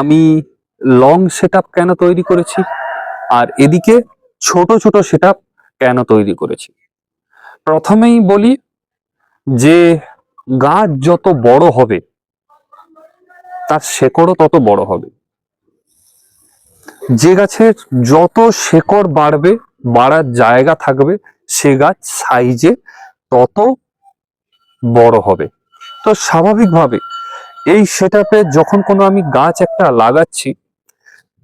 আমি long setup কেন তৈরি করেছি, আর এদিকে ছোট ছোট সেটআপ কেন তৈরি করেছি। প্রথমেই বলি যে গাছ যত বড় হবে তার শেকড়ও তত বড় হবে। যে গাছের যত শেকড় বাড়বে, বাড়ার জায়গা থাকবে, সে গাছ সাইজে তত বড় হবে। তো স্বাভাবিকভাবে এই সেটআপে যখন কোনো আমি গাছ একটা লাগাচ্ছি,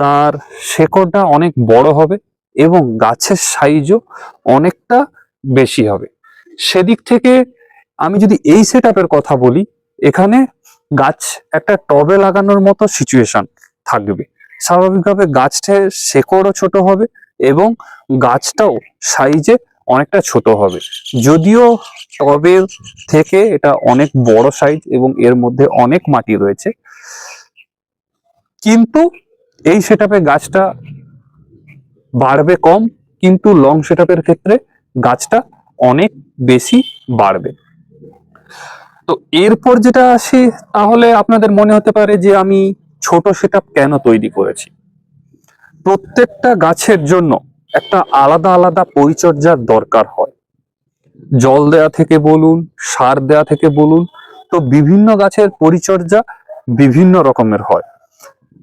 তার শেকড়টা অনেক বড় হবে এবং গাছের সাইজও অনেকটা বেশি হবে। সেদিক থেকে আমি যদি এই সেটআপের কথা বলি, এখানে গাছ একটা টবে লাগানোর মতো সিচুয়েশন থাকবে। স্বাভাবিকভাবে গাছটার শেকড়ও ছোট হবে এবং গাছটাও সাইজে অনেকটা ছোট হবে। যদিও টবের থেকে এটা অনেক বড় সাইজ এবং এর মধ্যে অনেক মাটি রয়েছে, কিন্তু এই সেটআপে গাছটা বাড়বে কম, কিন্তু লং সেটআপের ক্ষেত্রে গাছটা অনেক বেশি বাড়বে। তো এরপর যেটা আসি, তাহলে আপনাদের মনে হতে পারে যে আমি ছোট সেটআপ কেন তৈরি করেছি। প্রত্যেকটা গাছের জন্য একটা আলাদা আলাদা পরিচর্যার দরকার হয়। জল দেয়া থেকে বলুন, সার দেয়া থেকে বলুন, তো বিভিন্ন গাছের পরিচর্যা বিভিন্ন রকমের হয়।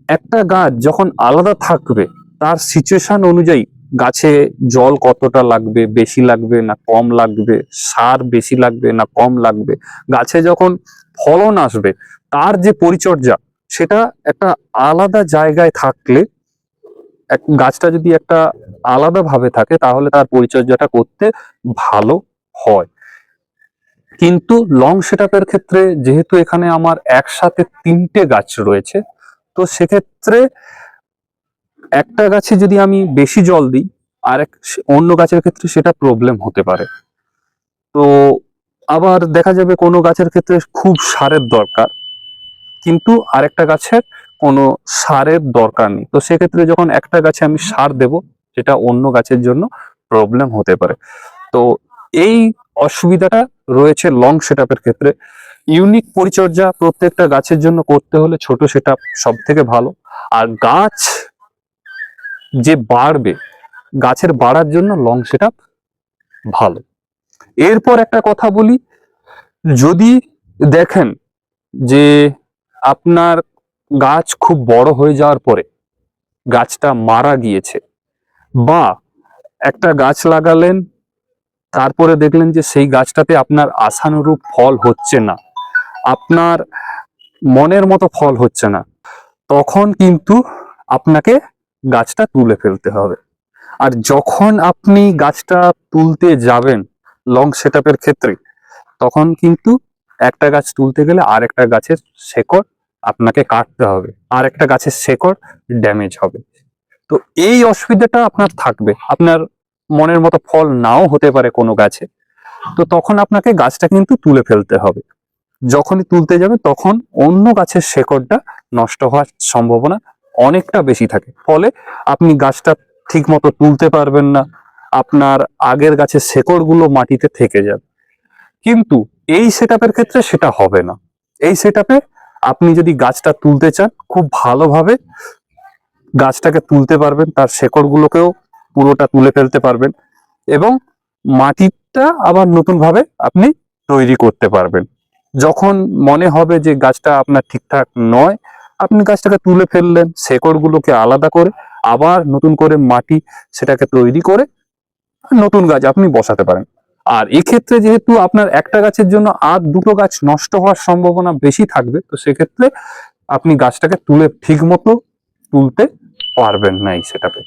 একটা গাছ যখন আলাদা থাকবে, তার সিচুয়েশন অনুযায়ী গাছে জল কতটা লাগবে, বেশি লাগবে না কম লাগবে, সার বেশি লাগবে না কম লাগবে, গাছে যখন ফলন আসবে তার যে পরিচর্যা, সেটা একটা আলাদা জায়গায় থাকলে, গাছটা যদি একটা আলাদা ভাবে থাকে, তাহলে তার পরিচর্যাটা করতে ভালো হয়। কিন্তু লং সেটআপের ক্ষেত্রে যেহেতু এখানে আমার একসাথে 3টে গাছ রয়েছে, তো সেক্ষেত্রে একটা গাছে যদি আমি বেশি জল দিই, অন্য গাছের ক্ষেত্রে সেটা প্রবলেম হতে পারে। তো আবার দেখা যাবে কোনো গাছের ক্ষেত্রে খুব সারের দরকার, কিন্তু আরেকটা গাছের কোনো সারের দরকার নেই। তো সেক্ষেত্রে যখন একটা গাছে আমি সার দেব, সেটা অন্য গাছের জন্য প্রবলেম হতে পারে। তো এই অসুবিধাটা রয়েছে লং সেটআপের ক্ষেত্রে। ইউনিক পরিচর্যা প্রত্যেকটা গাছের জন্য করতে হলে ছোট সেটআপ সব থেকে ভালো। আর গাছ যে বাড়বে, গাছের বাড়ার জন্য লং সেটআপ ভালো। এরপর একটা কথা বলি, যদি দেখেন যে আপনার গাছ খুব বড় হয়ে যাওয়ার পরে গাছটা মারা গিয়েছে, বা একটা গাছ লাগালেন, তারপরে দেখলেন যে সেই গাছটাতে আপনার আশানুরূপ ফল হচ্ছে না, আপনার মনের মতো ফল হচ্ছে না, তখন কিন্তু আপনাকে গাছটা তুলে ফেলতে হবে। আর যখন আপনি গাছটা তুলতে যাবেন লং সেটআপের ক্ষেত্রে, তখন কিন্তু একটা গাছ তুলতে গেলে আরেকটা গাছের শেকড় আপনাকে কাটতে হবে, আর একটা গাছের শেকড় ড্যামেজ হবে। তো এই অসুবিধাটা আপনার থাকবে, আপনার মনের মতো ফল নাও হতে পারে কোনো গাছে। তো তখন আপনাকে গাছটা কিন্তু তুলে ফেলতে হবে। যখনই তুলতে যাবে তখন অন্য গাছের শেকড়টা নষ্ট হওয়ার সম্ভাবনা অনেকটা বেশি থাকে, ফলে আপনি গাছটা ঠিক মতো তুলতে পারবেন না, আপনার আগের গাছের শেকড়গুলো মাটিতে থেকে যাবে। কিন্তু এই সেটআপের ক্ষেত্রে সেটা হবে না। এই সেটআপে আপনি যদি গাছটা তুলতে চান, খুব ভালোভাবে গাছটাকে তুলতে পারবেন, তার শেকড়গুলোকেও পুরোটা তুলে ফেলতে পারবেন এবং মাটিটা আবার নতুন ভাবে আপনি তৈরি করতে পারবেন। যখন মনে হবে যে গাছটা আপনার ঠিকঠাক নয়, আপনি গাছটাকে তুলে ফেললেন, শেকড়গুলোকে আলাদা করে আবার নতুন করে মাটি সেটাকে তৈরি করে নতুন গাছ আপনি বসাতে পারেন। আর এক্ষেত্রে যেহেতু আপনার একটা গাছের জন্য আর দুটো গাছ নষ্ট হওয়ার সম্ভাবনা বেশি থাকবে, তো সেক্ষেত্রে আপনি গাছটাকে তুলে ঠিক মতো তুলতে পারবেন না এই সেটআপে।